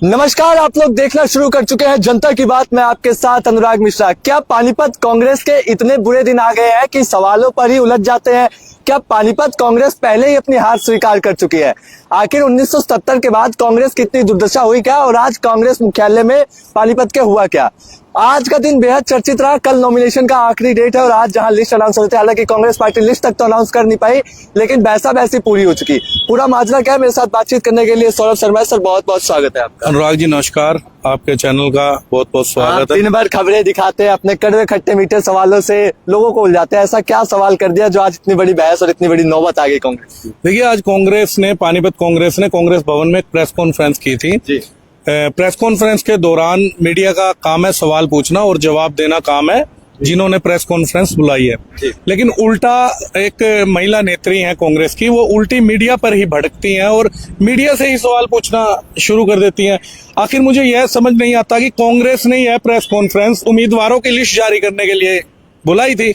नमस्कार, आप लोग देखना शुरू कर चुके हैं जनता की बात। मैं आपके साथ अनुराग मिश्रा। क्या पानीपत कांग्रेस के इतने बुरे दिन आ गए हैं कि सवालों पर ही उलझ जाते हैं? क्या पानीपत कांग्रेस पहले ही अपनी हार स्वीकार कर चुकी है? आखिर 1970 के बाद कांग्रेस की इतनी दुर्दशा हुई क्या, और आज कांग्रेस मुख्यालय में पानीपत के हुआ क्या? आज का दिन बेहद चर्चित रहा। कल नॉमिनेशन का आखिरी डेट है और आज जहां लिस्ट अनाउंस होती है, हालांकि कांग्रेस पार्टी लिस्ट तक तो अनाउंस कर नहीं पाई, लेकिन बहसी पूरी हो चुकी। पूरा माजरा क्या है, मेरे साथ बातचीत करने के लिए सौरभ शर्मा। सर, बहुत बहुत स्वागत है आपका। अनुराग जी नमस्कार, आपके चैनल का बहुत बहुत स्वागत है। दिन भर खबरें दिखाते हैं, अपने कड़वे खट्टे मीठे सवालों से लोगों को उलझाते हैं। ऐसा क्या सवाल कर दिया जो आज इतनी बड़ी बहस और इतनी बड़ी नौबत आ गई कांग्रेस? देखिए, आज कांग्रेस ने पानीपत कांग्रेस ने कांग्रेस भवन में एक प्रेस कॉन्फ्रेंस की थी जी। प्रेस कॉन्फ्रेंस के दौरान मीडिया का काम है सवाल पूछना और जवाब देना काम है जिन्होंने प्रेस कॉन्फ्रेंस बुलाई है। लेकिन उल्टा एक महिला नेत्री है कांग्रेस की, वो उल्टी मीडिया पर ही भड़कती हैं और मीडिया से ही सवाल पूछना शुरू कर देती हैं। आखिर मुझे यह समझ नहीं आता कि कांग्रेस ने यह प्रेस कॉन्फ्रेंस उम्मीदवारों की लिस्ट जारी करने के लिए बुलाई थी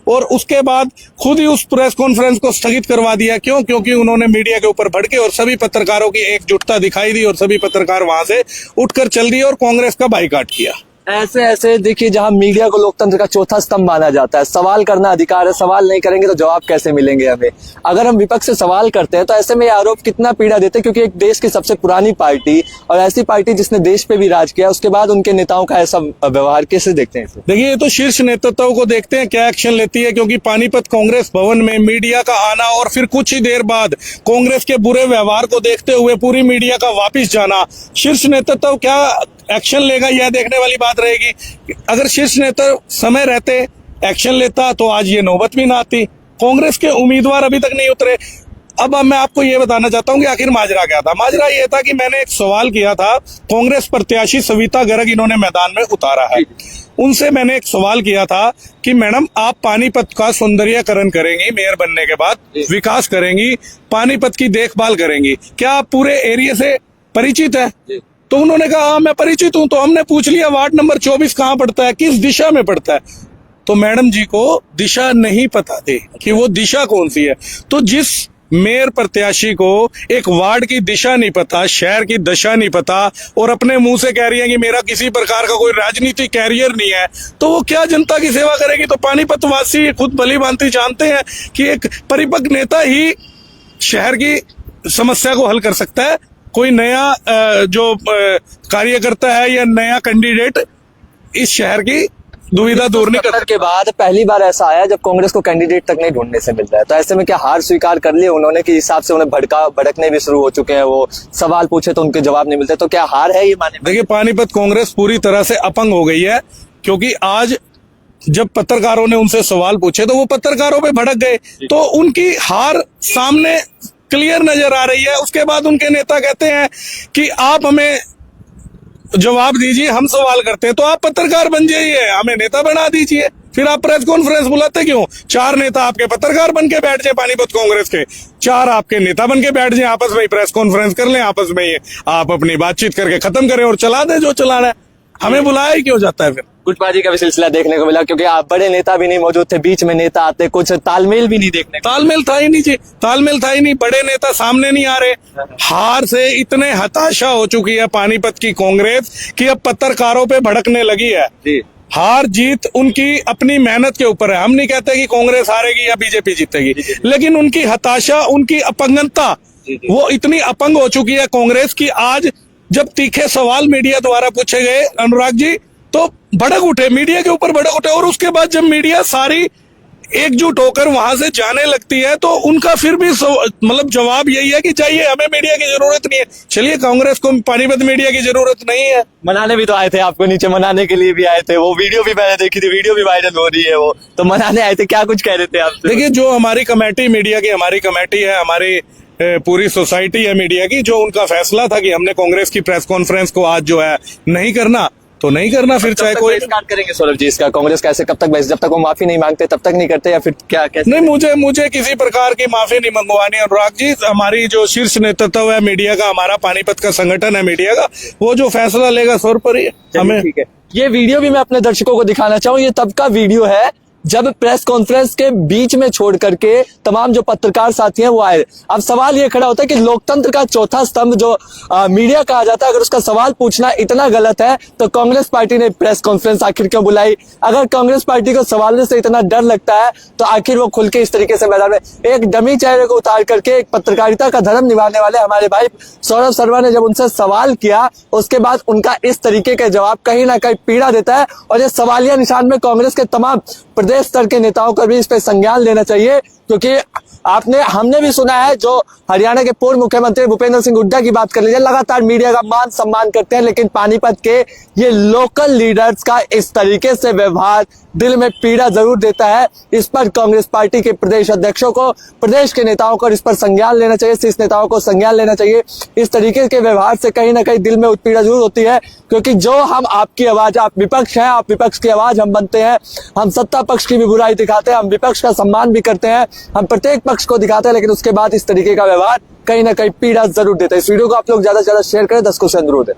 और उसके बाद खुद ही उस प्रेस कॉन्फ्रेंस को स्थगित करवा दिया। क्यों? क्योंकि उन्होंने मीडिया के ऊपर भड़के और सभी पत्रकारों की एकजुटता दिखाई दी और सभी पत्रकार वहां से उठकर चल दिए और कांग्रेस का बाइकाट किया। ऐसे देखिए, जहां मीडिया को लोकतंत्र का चौथा स्तंभ माना जाता है, सवाल करना अधिकार है। सवाल नहीं करेंगे तो जवाब कैसे मिलेंगे हमें? अगर हम विपक्ष से सवाल करते हैं तो ऐसे में ये आरोप कितना पीड़ा देते हैं, क्योंकि एक देश की सबसे पुरानी पार्टी और ऐसी पार्टी जिसने देश पे भी राज किया, उसके बाद उनके नेताओं का ऐसा व्यवहार कैसे देखते हैं? देखिए, ये तो शीर्ष नेतृत्व को देखते हैं क्या एक्शन लेती है, क्योंकि पानीपत कांग्रेस भवन में मीडिया का आना और फिर कुछ ही देर बाद कांग्रेस के बुरे व्यवहार को देखते हुए पूरी मीडिया का वापिस जाना, शीर्ष नेतृत्व क्या एक्शन लेगा यह देखने वाली बात रहेगी। अगर शीर्ष नेतृत्व समय रहते एक्शन लेता तो आज ये नौबत भी ना आती। कांग्रेस के उम्मीदवार अभी तक नहीं उतरे। अब मैं आपको ये बताना चाहता हूं कि आखिर माजरा क्या था। माजरा ये था कि मैंने एक सवाल किया था, कांग्रेस प्रत्याशी सविता गर्ग इन्होंने मैदान में उतारा है, उनसे मैंने एक सवाल किया था कि मैडम, आप पानीपत का सौंदर्यीकरण करेंगी, मेयर बनने के बाद विकास करेंगी, पानीपत की देखभाल करेंगी, क्या आप पूरे एरिया से परिचित है? तो उन्होंने कहा हाँ मैं परिचित हूं। तो हमने पूछ लिया वार्ड नंबर 24 कहाँ पड़ता है, किस दिशा में पड़ता है? तो मैडम जी को दिशा नहीं पता थी कि वो दिशा कौन सी है। तो जिस मेयर प्रत्याशी को एक वार्ड की दिशा नहीं पता, शहर की दशा नहीं पता और अपने मुंह से कह रही है कि मेरा किसी प्रकार का कोई राजनीतिक कैरियर नहीं है, तो वो क्या जनता की सेवा करेगी? तो पानीपत वासी खुद भली भांति जानते हैं कि एक परिपक्व नेता ही शहर की समस्या को हल कर सकता है। कोई नया जो कार्यकर्ता है या नया कैंडिडेट इस शहर की दुविधा दूर नहीं कर। के बाद पहली बार ऐसा आया जब कांग्रेस को कैंडिडेट तक नहीं ढूंढने से मिल रहा है, तो ऐसे में क्या हार स्वीकार कर ली उन्होंने कि हिसाब से उन्हें भड़कने भी शुरू हो चुके हैं? वो सवाल पूछे तो उनके जवाब नहीं मिलते, तो क्या हार है ये माने? देखिए, पानीपत कांग्रेस पूरी तरह से अपंग हो गई है, क्योंकि आज जब पत्रकारों ने उनसे सवाल पूछे तो वो पत्रकारों पे भड़क गए, तो उनकी हार सामने क्लियर नजर आ रही है। उसके बाद उनके नेता कहते हैं कि आप हमें जवाब दीजिए, हम सवाल करते हैं, तो आप पत्रकार बन जाइए, हमें नेता बना दीजिए। फिर आप प्रेस कॉन्फ्रेंस बुलाते क्यों? 4 नेता आपके पत्रकार बन के बैठ जाए, पानीपत कांग्रेस के 4 आपके नेता बन के बैठ जाए, आपस में प्रेस कॉन्फ्रेंस कर लें, आपस में ही आप अपनी बातचीत करके खत्म करें और चला दें जो चलाना है। हमें बुलाया ही क्यों जाता है? फिर गुटबाजी का भी सिलसिला देखने को मिला, क्योंकि आप बड़े नेता भी नहीं मौजूद थे, बीच में नेता आते, कुछ तालमेल भी नहीं देखने को। तालमेल था ही नहीं जी, तालमेल था ही नहीं। बड़े नेता सामने नहीं आ रहे। हार से इतने हताशा हो चुकी है पानीपत की कांग्रेस कि अब पत्रकारों पे भड़कने लगी है। हार जीत उनकी अपनी मेहनत के ऊपर है। हम नहीं कहते कि कांग्रेस हारेगी या बीजेपी जीतेगी, लेकिन उनकी हताशा, उनकी अपंगता, वो इतनी अपंग हो चुकी है कांग्रेस की आज जब तीखे सवाल मीडिया द्वारा पूछे गए अनुराग जी, तो भड़क उठे, मीडिया के ऊपर भड़क उठे। और उसके बाद जब मीडिया सारी एकजुट होकर वहां से जाने लगती है तो उनका फिर भी मतलब जवाब यही है कि जाइए, हमें मीडिया की जरूरत नहीं है। चलिए, कांग्रेस को पानीपत मीडिया की जरूरत नहीं है। मनाने भी तो आए थे आपको, नीचे मनाने के लिए भी आए थे, वो वीडियो भी मैंने देखी थी, वीडियो भी वायरल हो रही है, वो तो मनाने आए थे। क्या कुछ कह रहे थे आप? देखिए, जो हमारी कमेटी मीडिया की, हमारी कमेटी है, हमारी पूरी सोसाइटी है मीडिया की, जो उनका फैसला था कि हमने कांग्रेस की प्रेस कॉन्फ्रेंस को आज जो है नहीं करना, तो नहीं करना। फिर चाहे कोई करेंगे सौरभ जी इसका, कांग्रेस कैसे, कब तक जब तक वो माफी नहीं मांगते तब तक नहीं करते, या फिर क्या कैसे? नहीं, मुझे किसी प्रकार की माफी नहीं मंगवानी अनुराग जी। हमारी जो शीर्ष नेतृत्व है मीडिया का, हमारा पानीपत का संगठन है मीडिया का, वो जो फैसला लेगा सौर पर ही हमें। ठीक है, ये वीडियो भी मैं अपने दर्शकों को दिखाना चाहूँ। ये तब का वीडियो है जब प्रेस कॉन्फ्रेंस के बीच में छोड़ करके तमाम जो पत्रकार साथी हैं वो आए। अब सवाल ये खड़ा होता है कि लोकतंत्र का चौथा स्तंभ जो मीडिया कहा जाता है, अगर उसका सवाल पूछना इतना गलत है तो कांग्रेस पार्टी ने प्रेस कॉन्फ्रेंस आखिर क्यों बुलाई? अगर कांग्रेस पार्टी को सवाल से इतना डर लगता है तो आखिर वो खुल के इस तरीके से मैदान में एक डमी चेहरे को उतार करके एक पत्रकारिता का धर्म निभाने वाले हमारे भाई सौरभ शर्मा ने जब उनसे सवाल किया, उसके बाद उनका इस तरीके का जवाब कहीं ना कहीं पीड़ा देता है। और ये सवालिया निशान में कांग्रेस के तमाम प्रदेश स्तर के नेताओं को भी इस पे संज्ञान लेना चाहिए, क्योंकि हमने भी सुना है, जो हरियाणा के पूर्व मुख्यमंत्री भूपेंद्र सिंह हुड्डा की बात कर लीजिए, लगातार मीडिया का मान सम्मान करते हैं, लेकिन पानीपत के ये लोकल लीडर्स का इस तरीके से व्यवहार दिल में पीड़ा जरूर देता है। इस पर कांग्रेस पार्टी के प्रदेश अध्यक्षों को, प्रदेश के नेताओं को इस पर संज्ञान लेना चाहिए, शीर्ष नेताओं को संज्ञान लेना चाहिए। इस तरीके के व्यवहार से कहीं ना कहीं दिल में उत्पीड़ा जरूर होती है, क्योंकि जो हम आपकी आवाज, आप विपक्ष हैं, आप विपक्ष की आवाज हम बनते हैं, हम सत्ता पक्ष की भी बुराई दिखाते हैं, हम विपक्ष का सम्मान भी करते हैं, हम प्रत्येक पक्ष को दिखाते हैं, लेकिन उसके बाद इस तरीके का व्यवहार कहीं ना कहीं पीड़ा जरूर देता है। इस वीडियो को आप लोग ज्यादा से ज्यादा शेयर करें, 10 को से अनुरोध है।